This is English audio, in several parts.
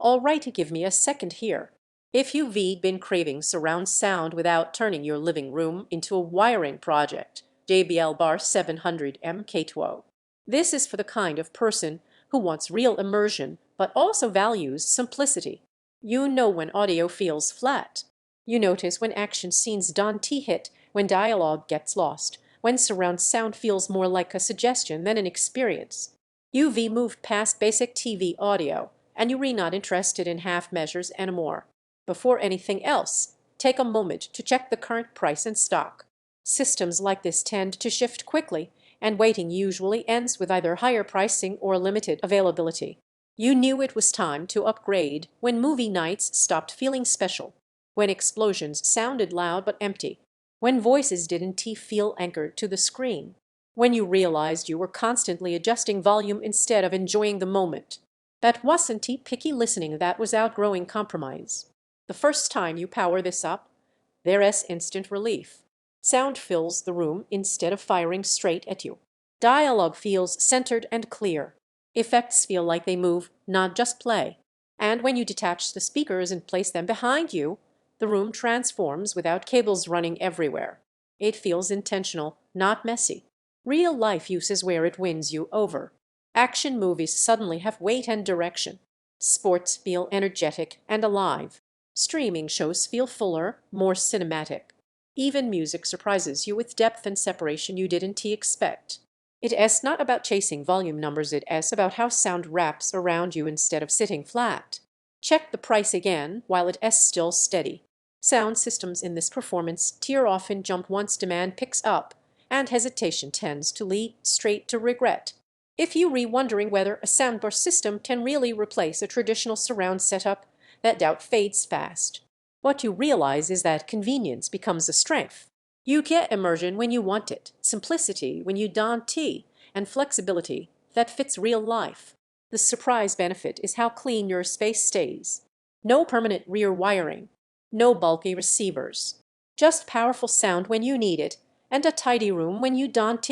Alright, give me a second here. If you've been craving surround sound without turning your living room into a wiring project, JBL Bar 700MK2-0. This is for the kind of person who wants real immersion but also values simplicity. You know when audio feels flat. You notice when action scenes don't hit, when dialogue gets lost, when surround sound feels more like a suggestion than an experience. You've moved past basic TV audio, and you're not interested in half measures anymore. Before anything else, take a moment to check the current price and stock. Systems like this tend to shift quickly, and waiting usually ends with either higher pricing or limited availability. You knew it was time to upgrade when movie nights stopped feeling special, when explosions sounded loud but empty, when voices didn't feel anchored to the screen, when you realized you were constantly adjusting volume instead of enjoying the moment. That wasn't picky listening, that was outgrowing compromise. The first time you power this up, there's instant relief. Sound fills the room instead of firing straight at you. Dialogue feels centered and clear. Effects feel like they move, not just play. And when you detach the speakers and place them behind you, the room transforms without cables running everywhere. It feels intentional, not messy. Real life use is where it wins you over. Action movies suddenly have weight and direction. Sports feel energetic and alive. Streaming shows feel fuller, more cinematic. Even music surprises you with depth and separation you didn't expect. It's not about chasing volume numbers, it's about how sound wraps around you instead of sitting flat. Check the price again while it's still steady. Sound systems in this performance tier often jump once demand picks up, and hesitation tends to lead straight to regret. If you're wondering whether a soundbar system can really replace a traditional surround setup, that doubt fades fast. What you realize is that convenience becomes a strength. You get immersion when you want it, simplicity when you don't, and flexibility that fits real life. The surprise benefit is how clean your space stays. No permanent rear wiring, no bulky receivers, just powerful sound when you need it, and a tidy room when you don't.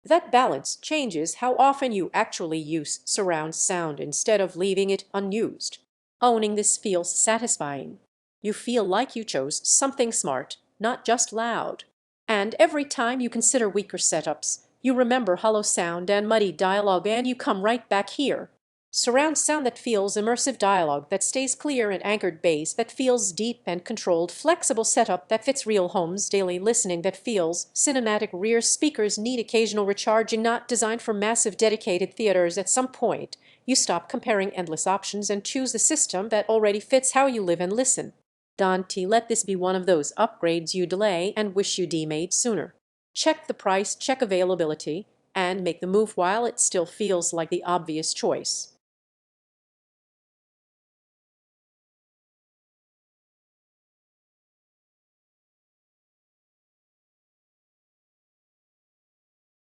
That balance changes how often you actually use surround sound instead of leaving it unused. Owning this feels satisfying. You feel like you chose something smart, not just loud. And every time you consider weaker setups, you remember hollow sound and muddy dialogue, and you come right back here. Surround sound that feels immersive, dialogue that stays clear, and anchored bass that feels deep and controlled, flexible setup that fits real homes, daily listening that feels cinematic, rear speakers need occasional recharging, not designed for massive dedicated theaters. At some point, you stop comparing endless options and choose the system that already fits how you live and listen. Don't let this be one of those upgrades you delay and wish you'd made sooner. Check the price, check availability, and make the move while it still feels like the obvious choice.